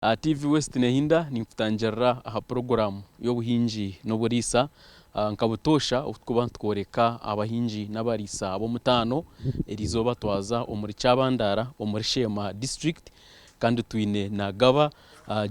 TV WestNehinda nimfutangira aha program y'obuhingi n'oburiisa nkabutosha okuba ntworeka abahingi n'abarisa abo mutano erizoba twaza omuri Kyabandaara omuri Sheema district kandi twine Nagaba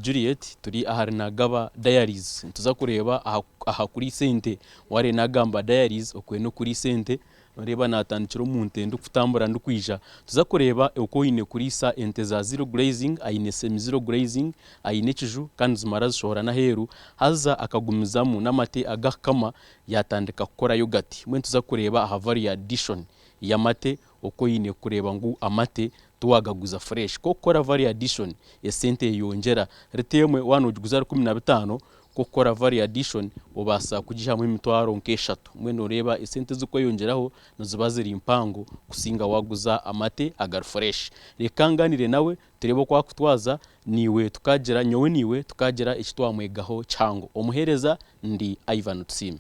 Juliet turi ahari Nagaba Diaries tuza kureba aha kuri sente ware nagamba diaries okweno kuri sente reba natandikira omuntu ndukutambura ndukwija tuza kureba uko ine kurisa ente za Zero Grazing aine semi Zero Grazing aine kiju kandi zimara zishora na heru haza akagumizamu n'amate agakama yatandika gukora yogurt mwe tuza kureba aha vari addition y'amate uko ine kureba ngu amate tuwagaguza fresh ko kora vari addition ya sente yongera retemwe wanujguza 15 kokora vari addition ubasa kujihamwe imitwaro nkeshatu mwe noreba esente zuko yongeraho nozibazira impango kusinga waguza amate agar fresh rekanganire nawe turebo kwa kutwaza niwe tukagira nyowe niwe tukagira ekitwamwegaho cyango omuhereza ndi Ivan Tusiime.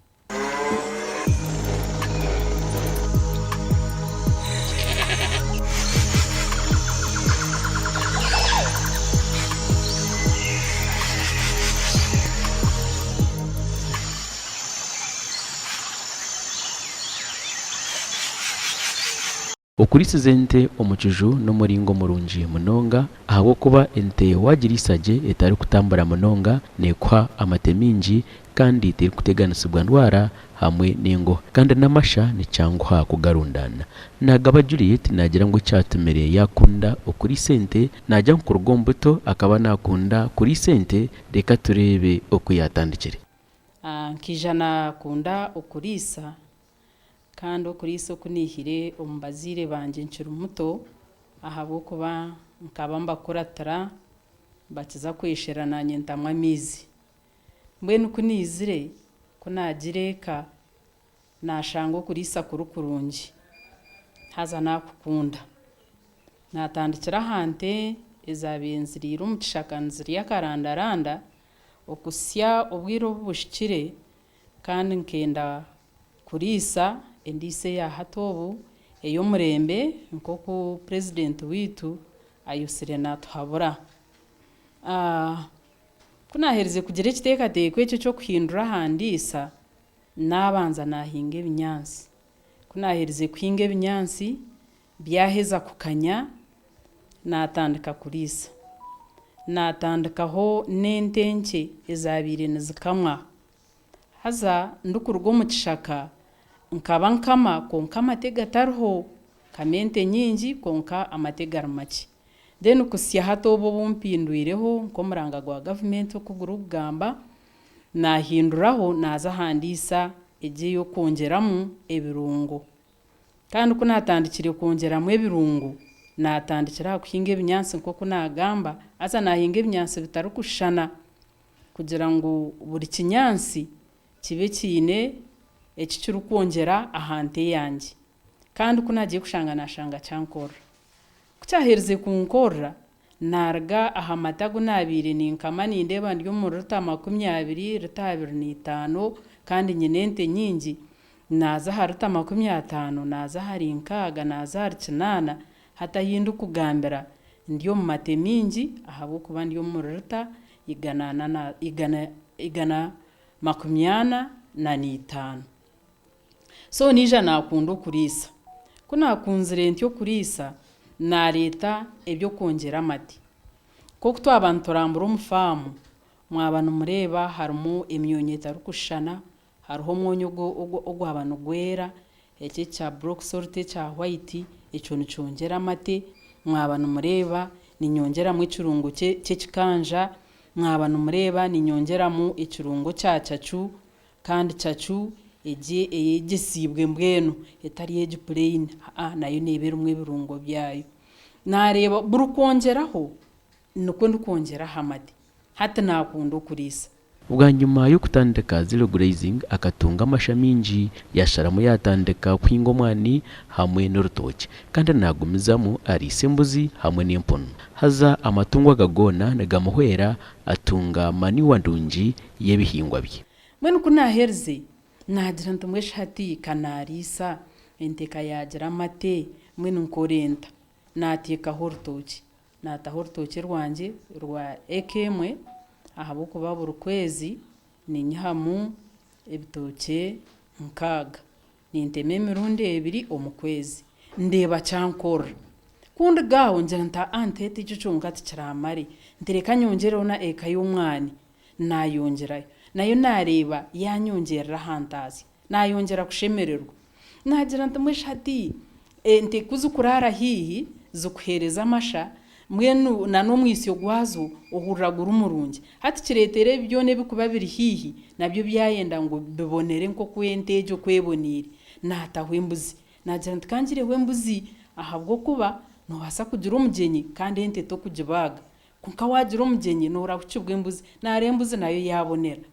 Okurisiza ente omukiju n'umuringo murungi munonga aho kuba ente wagirisage etari kutambura munonga nekwa amate mingi kandi teri kuteganisibwa ndwara hamwe n'ingo kandi n'amasha ni cyangwa kugarundana. Nagaba Juliet nagira ngo cyatumere yakunda okuri sente najya nkurwo mbuto akaba nakunda kuri sente reka turebe okuyatandikire. Nkijana kunda okurisa kandi okurisa okunihire ombazire banje nchuru muto ahabo kuba nkaba mbakuratara bakiza kwesherana nyentamwa mizi mbwenu kunizire kunagireka nashango kurisa kurukurungi haza nakukunda natandikira hante ezabenzirira omukishaka nziri yakarandaranda okusya obwiro bubushikire kandi nkenda kurisa endise ya hatobu eyo murembe nkoko president witu ayusire natuhabura kunahereze kugira ekiteka tekwe cyo kuhindura handisa nabanza nahinga ebinyansi kunahereze kuhinga ebinyansi byaheza kukanya natandika kurisa natandikaho n'entenke ezabire nizikamwa haza ndukurwo mu kishaka nkaba nkama konka amatega tarho kamente nyingi konka amatega make then kusya hatobo bumpinduireho nkomuranga gwa government okuguru kugamba nahinduraho naza handisa ejeyo kongeramo ebirungo kandi kunatandikire kongeramo ebirungo natandikira kuhinga ebinyansi nkoko nagamba aza nahinga ebinyansi bitarukushana kugira ngo buri kinyansi kibe kine ekicuru kwongera ahante yanjye kandi kunagiye kushanga nashanga cyankora kucyahereze kunkorra narga aha matago nabire ninkama nindeba ndyo mu ruta 20 ruta 25 kandi nyinente nyingi naza haruta 50 naza hari nkaga naza hari kinana hata hindu kugambira ndyo mu mate mingi ahabo kuba ndyo mu ruta igana 25 so nija nakunda kurisa kunakunzire ntyo kurisa na leta ebyo kongera amati ko kutwabantu turambura umufamu mwabana mureba harimo emyonyeta rukushana hariho mwonyo ogwabana gwera eke cha brock sorte cha white echo nicongera amate mwabana mureba ninyongera mu kirungo cye kikanja mwabana mureba ninyongera mu ikirungo cya chachu kandi chachu eyegisibwe mbwenu etari eje plain nayo nebera umwe birungo byayo nareba burukongeraho nuko ndukongera hamadi hata nakunda kurisa. Ubwa nyuma yo kutandika Zero Grazing akatunga amashaminji yasharamu yatandika kwingo mwani hamwe n'urutoki kandi nagumizamu ari sembuzi hamwe n'impono haza amatungo agagona nagamuhwera atunga mani wandunji yebihingwa bye mwenu kunaherze nagira ntumwesha hati kanarisa enteka yagira amate mwenu nkorenta nateka horutoki nataho urutoki rwanjye rwa ekemwe ahabwokuba buri kwezi ninyihamu ebitoke 6 nintema emirundi 2 omu kwezi ndeba kyankora kundi gaho ngira nta antete icyo cyonka tikiramare ntereka nyongereho na eka y'umwani nayongerayo nayo nareba yanyongerera hantazi nayongera kushemererwa nagira ntamweshati ente kuzukurara hihi zukuhereza amasha mwenu na nomwisyo gwazo ohuragura umurungi hati kiretere byone bikuba biri hihi nabyo byayenda ngo bibonere nko kwentejo kwebonire nataho embuzi nagira ntikangire wembuzi ahabwo kuba nobasa kugira umugenyi kandi ente to kugibaga kunka wagira umugenyi nora kucibwa embuzi narembuzi nayo yabonera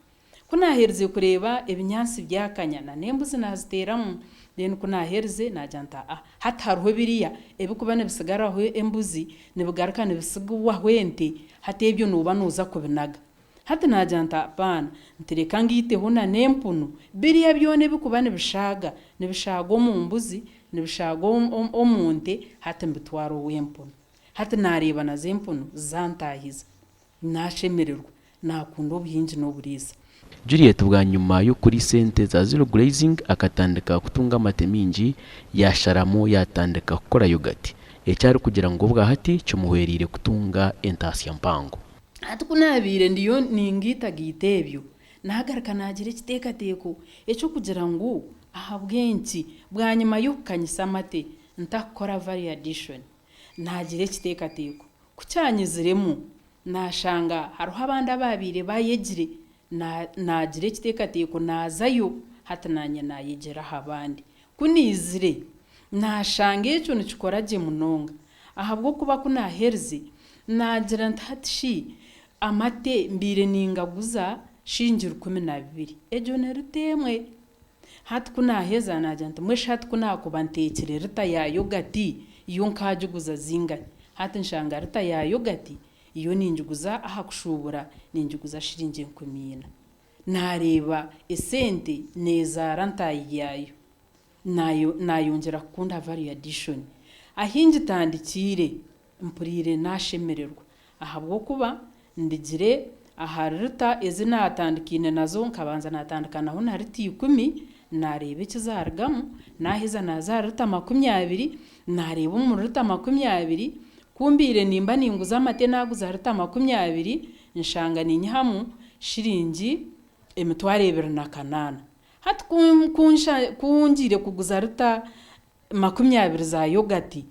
kunahereze kureba ebinyansi byakanya na nembuzi naziteramu then kunahereze najanta hataruho biriya ebikuba nebisigaraho embuzi nebigaruka nebisigwa hwente hatebyo nuba nuza kubinaga hati najanta bana ntereka ngiteho na nempunu biriya byone bikuba nebishaga mu mbuzi nebishaga omunte hati mbitwaro wempunu hati nareba na zempunu zantahiza nashemererwa nakunda obuhingi n'oburiisa. Juliet bwa nyuma yo kuri sente za Zero Grazing akatandika kutunga amate mingi yasharamo yatandika gukora yogurt ecyari kugira ngo bwa hati cyumuherire kutunga entasi mpango hati kunabire ndiyo ningita gitebyo nagaraka nagira kitekateko eco kugira ngo ahabwenki bwa nyuma yo kanyisa amate ntakora variation nagira kitekateko kucyanyiziremo nashanga haruho abandi ababire bayegire nagira kitekateko nazayo hata nanye nayegera habandi kunizire nashanga eco nikikoraje munonga ahabwo kuba kunaherze nagira ntatishi amate mbire ningaguza shingira 12 ejo nerutemwe hati kunaheza nagira ntamwesha hati kunakuba ntekere rita ya yogati iyo nkajuguza zinga hati nshanga rita ya yogati iyo ninjuguza ahakushubura ninjuguza shiringi 10 nareba esente nezara ntayiyayo nayongera kukunda variation ahingi tandikire mpurire nashemererwa ahabwo kuba ndigire aharita ezina atandikine nazo nkabanza natandikanaho na riti 10 nareba ikizargamu nahiza nazarita 20 nareba umurita 20 kumbire nimba ninguza amate naguza rita 20 nshanga ninyihamu shiringi emitware 2 hati kunjire kuguza rita 20 za yogati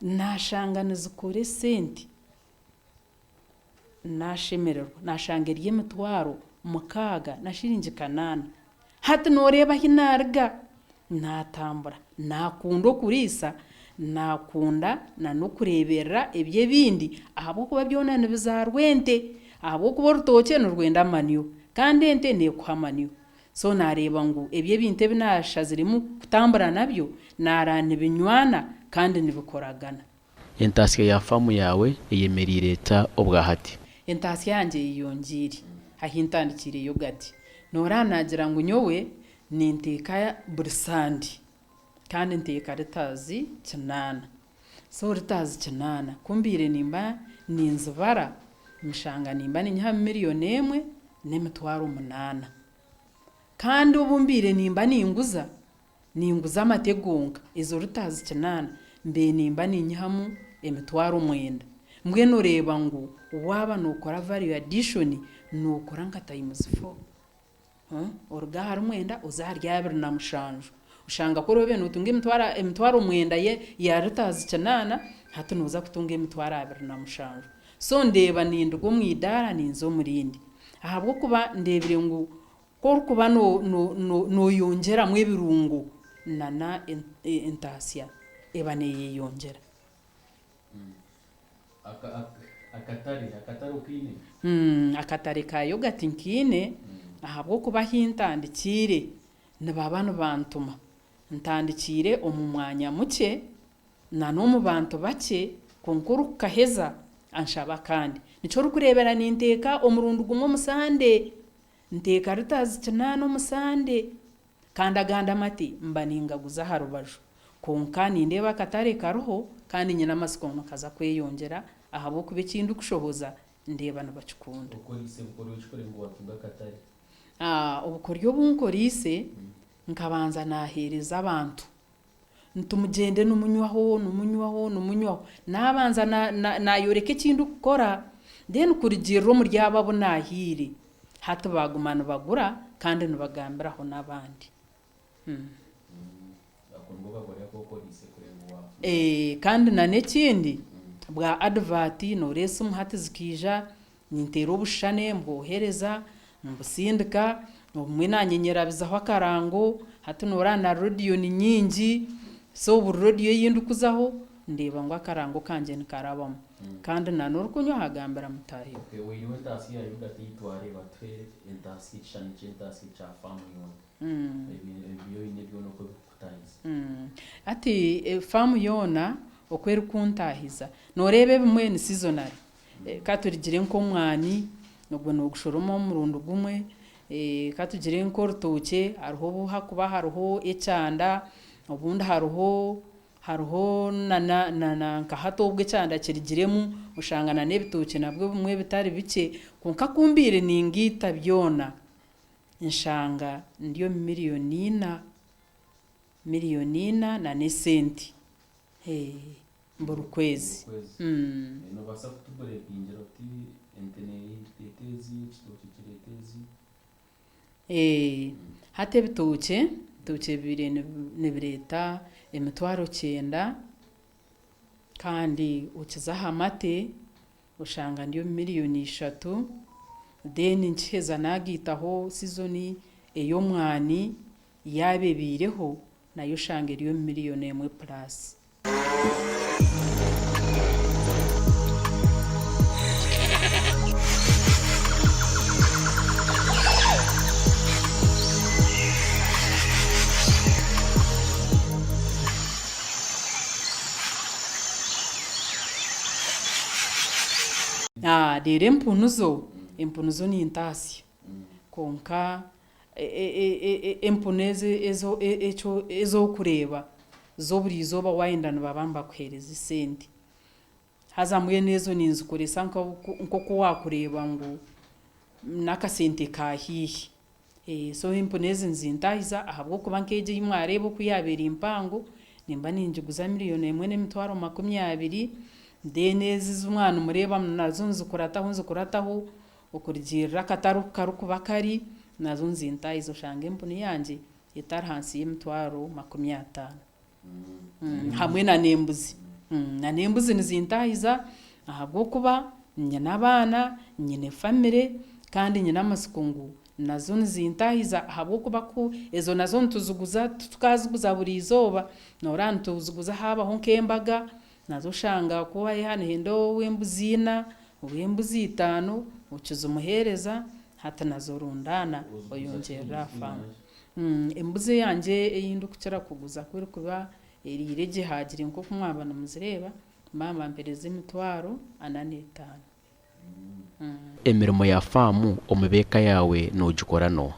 nashanga nizikore senti nashemererwa nashanga emitwaro 6 na shiringi 8 hati noreba hinarga natambura nakunda okurisa nakunda na nokureberera ebye bindi ahabwo kuba byona nibizarwente ahabwo kuba rutoke n'urwenda manyo kandi ente nekuhamanyo so nareba ngo ebye binte binashazirimo kutambura nabyo narane binywana kandi nibikoragana. Entasiya ya famu yawe eyemerire leta obwahati entasiya yanje yiyongiri ahintandikire yogati nora nagira ngo nyowe ninteka bursandi kandi nteka ritazi 9 so ritazi 9 kumbire nimba ninzibara mshanga nimba ninha miliyoni 1 n'emitwaro 8 kandi ubumbire nimba ninguza amategonka izo ritazi 9 mbe nimba ninyihamu emitwaro 9 mbwe noreba ngo waba nokora value addition nokora nka times 4 orugahara 9 uzarya 2 ushanga ko robe nutunga emitwaro 9 ye ya ritazi 9 hatu nuza kutunga emitwaro 2 so ndeba nindugo mwidara ninzo murindi ahabwo kuba ndebire ngo ko kuba no yongera mwebirungu nana entasiya ebane yiyongera akatari ukine akatari kayo gatinkine ahabwo kuba hintandikire nababano bantuma ntandikire omumwanya muke na no mu bantu bake konkuru kaheza anshaba kandi nico rukurebera ninteka omurundu gumwe musande nteka ritazi 9 musande kandi aganda mati mbaningaguza harubaju konka nindeba katare karuho kandi nyina masikono kaza kweyongera ahabo kuba ekindi kushohoza ndeba nibakikunda obukoryo obunkorise nkabanza nahereza abantu ntumugende numunywaho nabanza nayoreka ekindi kukora then kurigirira omuryabo abo nahire hati bagumana bagura kandi nibagambiraho n'abandi kandi na n'ekindi bwa advert noresa umuhati zikija nintera obushane mbwohereza mbusindika obumwe nanyenyerabizaho akarango hati nora na radio ni nyingi so buri radio yindi kuzaho ndeba ngo akarango kanje nikarabamo kandi nanone kunywa hagambira mutahi ati famu yona okwera kuntahiza norebe bimwe ni seasonal katurigire nko mwani nubwo no gushoroma umurundo gumwe katugire nko rutoke hariho buhakuba hariho ecyanda obundi hariho na nkahato ubwe cyanda kirigiremu ushangana n'ebitoke nabwo bimwe bitari bike kunka kumbire ningita byona inshanga ndiyo miliyoni na nesenti mburu kwezi no basa kutubure kwinjira uti etezi kitoke kiretezi hate bitoke bibiri nibireta emitwaro 9 kandi ukizaha amate ushanga ndiyo miliyoni 3 then nkiheza nagitaho season eyo mwani yabebireho nayo shanga iriyo miliyoni 1 plus dere empunuzo ni intasi konka empuneze ezo kureba zo buri izoba wayindana babamba kuhereza isenti hazamuye nezo ninzikoresa nko kuwakureba ngo nakasente kahihi so impuneze nzintahiza ahabwo kuba nkeje yimwarebo kuyabera impango nimba ninjiguza miliyoni 1.20 denezi umwana umureba nazo nzikurataho ukurigirira kataruka bakari nazo nzintahizo shange impuni yanje itari hansi y'emitwaro 50 hamwe na nembuzi nizintahiza ahabwo kuba nyina abana nyine family kandi nyina amasikungu nazo nzintahiza ahabwo kuba ku ezo nazo ntuzuguza tukaziguza buri izoba nora ntuzuguza habaho nkembaga nazo shanga kuba hano hendo wembuzina wembuzi 5 ukiza umuhereza hata nazo rundana oyongera famu embuzi yanje eyindu kucyara kuguza kuri kuba erireje hagire nko kumwabana muzireba mama mpereze emitwaro 45 emirimo ya famu omubeka yawe nogikora no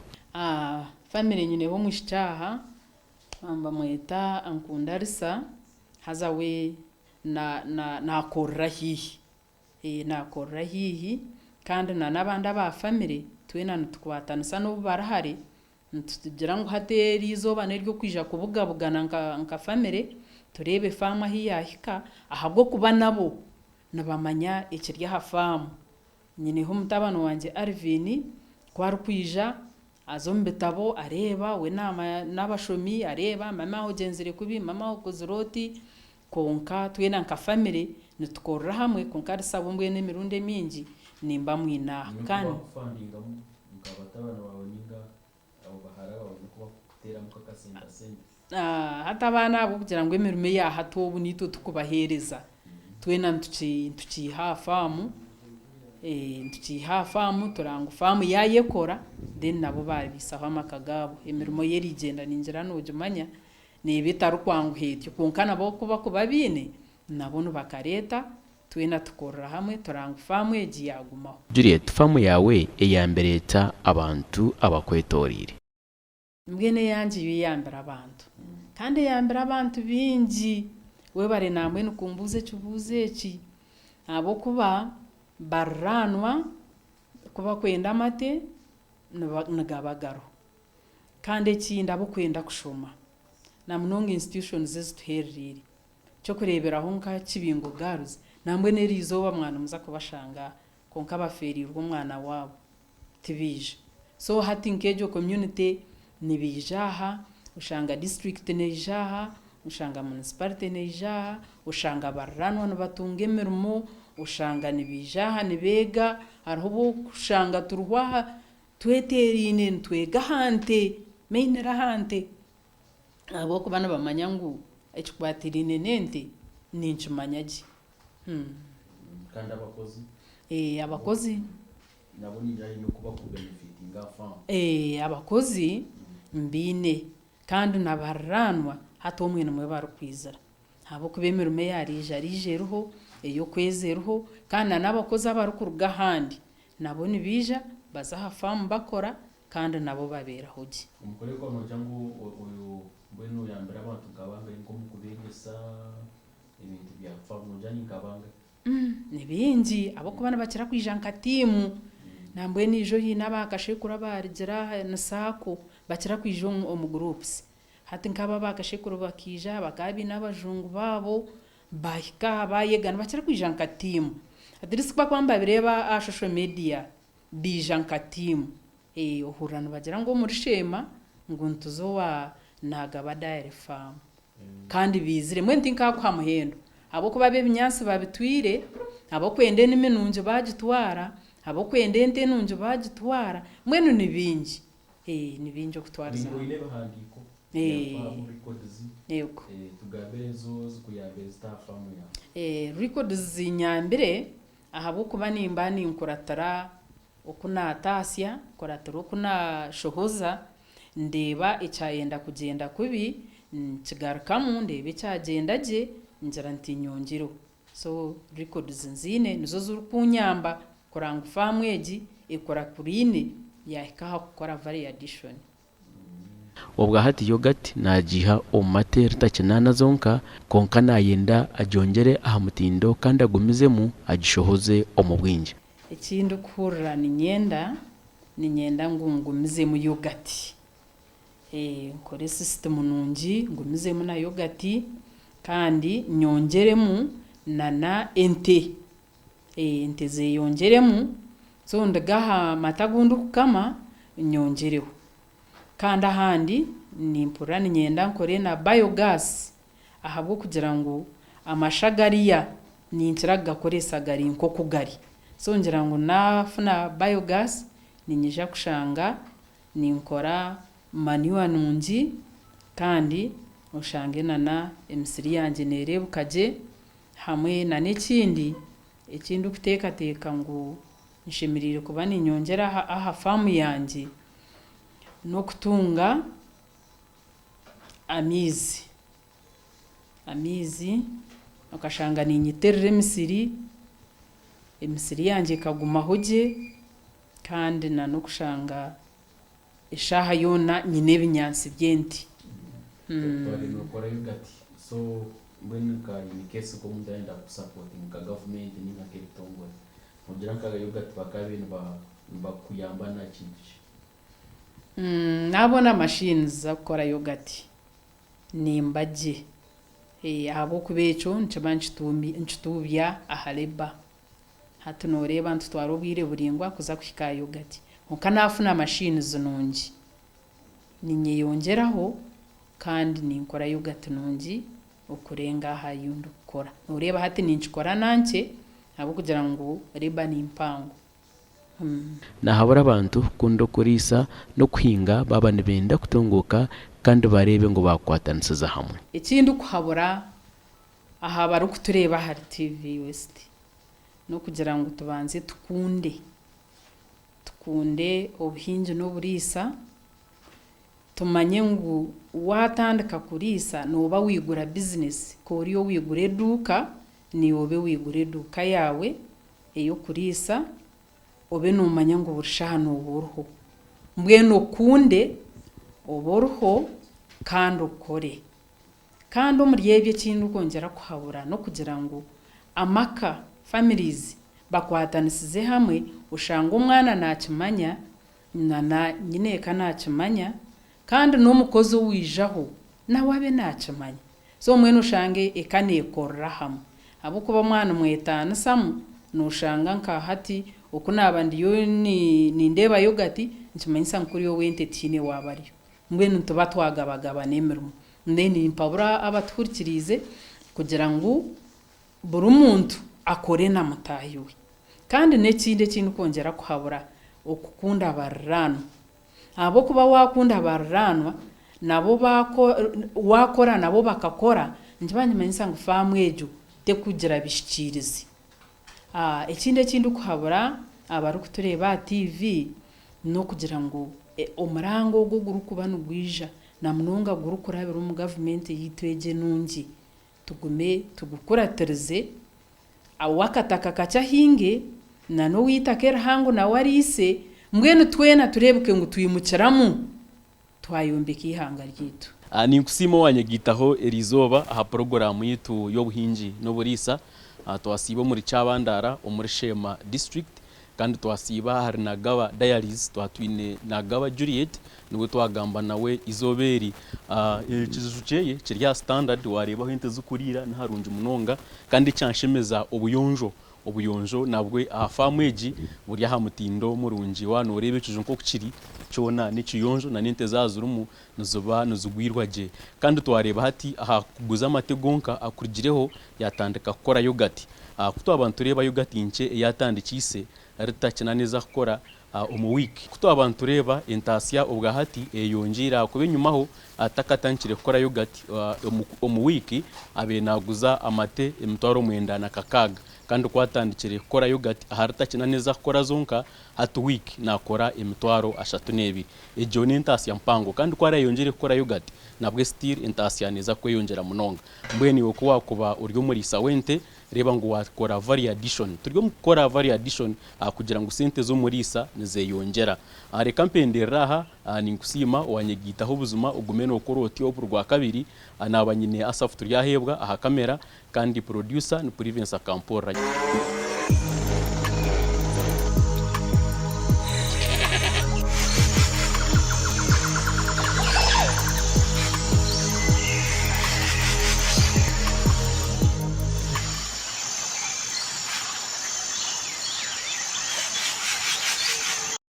family nyine bo mushyaha amba mweta Ankundarisa hazawe nakorra hihi kandi nabandi aba family twena ntukwatanisa no barahari tugira ngo hateri izoba neryo kwija kubugabugana nka family turebe famu hiyahika ahabwo kuba nabo nabamanya ekirya ha famu nyine ho mutabano wanje Arvin kwari kwija azombetabo areba we n'abashomi areba mama ogenzire kubi mama okoziroti konka twena nka family nitukorra hamwe konka risabo mbwe n'emirundi mingi nimba mwina kandi hata abana abo kugira ngo emirimo ya hato ubu nito tukubahereza twena ntukiha famu turangu famu yayekora then nabo babisaho amakagabo emirimo yeri igenda ninjira nojumanya nebitaru kwangu hetyo konka nabo kuba kubabine nabo bakareta twena tukorra hamwe turangu famu eji yagumaho. Juliet, famu yawe eyambereta abantu abakwetorire mbwene yanje yiyambira abantu kandi yambira abantu bingi we bare namwe nukumbuze cyubuze ki abo kuba baranwa kuba kwenda amate nigabagaro kandi ekindi abo kwenda kushoma na munonga institutions ezituhererire cyo kureberaho nka Kibingo Girls nambwe nerizoba mwana muza kubashanga konka baferirwa umwana wabo tibije so hati nkejo community nibijaha ushanga district nejaha ushanga municipality nejaha ushanga baranwa nabatunga emirimo ushanga nibijaha nibega hariho ushanga turwaha tweterine ntwega hante mainera hante abo kubana bamanya ngu ekikwatirine nente ninkimanyaji kandi abakozi abakozi nabo nijanye no kuba ku benefiting afa abakozi mbine kandi nabaranwa hata omwe namwe barukwizira abo kubemerume yarijeruho eyo kwezeruho kandi n'abakozi abarukuruga handi nabo nibija bazaha famu bakora kandi nabo baberaho gi umukoreko no jangu uyu bwenu yambira abantu kabanga inko mukubegesa ibintu bya famu njani kabanga nibingi abo kubana bakira kwijanka timu nambwe nijo hina bakashekura barigera nasako bakira kwijo mu groups hati nkaba bakashekura bakija bakabi n'abajungu babo bahika bayegana bakira kwijanka timu adirisi kwa kwamba bireba social media bijanka timu ohurana bagira ngo muri Sheema ngo ntuzowa Nagaba dairy farm kandi bizire mwe ntinka kwa muhendo abo kuba bebinyansi babitwire abo kwende n'iminunjo bagitwara abo kwende ente nunjo bagitwara mwenu nibingi nibingi okutwariza ngo ile bahandiko records yego tugabezo zikuyabeza staff farm ya records zinyambire ahabo kuba nimba ninkuratara okuna atasya koratara okuna shohoza ndeba icyayenda kugenda kubi kigarukamu ndebe cyagenda je njira ntinyongero so records nzine nizo z'urukunyamba kuranga famweji ikora kurine yahikaha gukora valley addition obwa hati yogurt najiha omate ritakinana zonka konka nayenda ajongere aha mutindo kandi agumizemu agishohoze omubwinje ikindi kurra ninyenda ngumizemu yogurt nkore system nungi ngumizemu na yogurt kandi nyongeremu nana ente zeyongeremu so ndagaha matagundu kukama nyongereho kandi ahandi nimpura ninyenda nkore na biogas ahabwo kugira ngo amashagariya ninkiraga koresa gari nko kugari so ngira ngo nafuna biogas ninyija kushanga ninkora manure nungi kandi ushange nana emisiri yanje nerebukaje hamwe na n'ikindi kuteka ngo nshimirire kuba ninyongera aha famu yanje no kutunga amizi akashanga ninyiterere emisiri yanje kaguma hoje kandi na no kushanga ishaha yona nyine binyansi byenti twari no kora yogurt so when ka in case ko mutaenda supporting ka government ni na ketongo mugira nkaga yogurt bakabe ba kuyamba na kintu nabona machines za gukora yogurt nimbaje abo kubecho nchitubya ahaleba hatunoreba ntutwarobwire buringwa kuza kwika yogurt mukanafuna machines nungi ninyeyongeraho kandi ninkora yogurt nungi okurenga hayundu kukora noreba hati ninchikora nanche abo kugira ngo reba nimpango nahabura abantu kundo kurisa no kuhinga baba nibenda kutunguka kandi barebe ngo bakwatanisiza hamwe ikindi kuhabura aha bari kutureba hari TV West no kugira ngo tubanze tukunde obuhingi n'oburiisa tumanye ngo watandika kurisa noba wigura business ko uriyo wigura eduka niyobe wigura eduka yawe eyo kurisa obe numanya ngo burshano uburho mbweno kunde oburho kandi ukore kandi umuryebye kintu kongera kuhabura no kugira ngo amaka families bakwatanisize hamwe ushanga umwana nakimanya na nyine kanakimanya kandi n'umukozi wijaho nawe abe nakimanya so mwene ushange ekanekorra hamwe abo kuba mwana mwetana samu nushanga nka hati ukunaba ndiyo ni ndeba yogati nkimanyisa nkuri yo wente tine wabariyo mwene tuba twagabagaba nemirimo ndeni impabura abatwurikirize kugira ngo buri muntu akore na mutahiwe kandi n'ekindi kintu kongera kuhabura okukunda abarano abo kuba wakunda abarano nabo wakora nabo bakakora njibanyimanyisa ngo famwejo tekugira bishikirize ekindi kintu kuhabura abari kutureba TV no kugira ngo omurango go guru kubana gwija na munonga guru kurabira mu government yitweje nungi tugume tugukuraterize awakataka kacahinge na no witakera hangu na warise mbwene twena turebuke ngo tuyimukiramu twayombeka ihanga ryitu ni kusimo wanyagitaho erizoba aha program yitu y'obuhingi n'oburiisa twasiba muri Kyabandaara omuri Sheema district kandi twasiba hari Nagaba diaries twatwine Nagaba Juliet niwe twagamba nawe izoberi kizuceye kirya standard wareba hinte zukurira naharunje munonga kandi cyanshemeza obuyonjo nabwe afamweji buri aha mutindo murunji wano urebe kijun ko kiri cyona n'ikiyonjo na ninte zazurumu nuzuba nuzugwirwaje kandi twareba hati aha kuguza amategonka akurigireho yatandika gukora yogati kuto abantu reba yogati ince yatandikise ritakina neza gukora omu week kuto abantu reba entasiya ubwa hati yongira kube nyumaho atakatankire gukora yogati omu week abe naguza amate emitwaro mwenda na kakaga kandi kwatandikire gukora yogati aharitakina neza gukora zonka hatu week nakora emitwaro 32 ejo n'entasiya mpango kandi kwara yongire gukora yogati nabwe still entasiya neza kweyongera munonga mbweni okuwa kuba uri omuriisa wente reba ngo wakora vari addition turyo mukora vari addition kugira ngo sente zo muriisa nizeyongera reka mpendereraha ninkusima wanyegitaho ubuzima ugume no koroti oburwa kabiri nabanyine asafu turyahebwa aha kamera kandi producer ni Province Kampora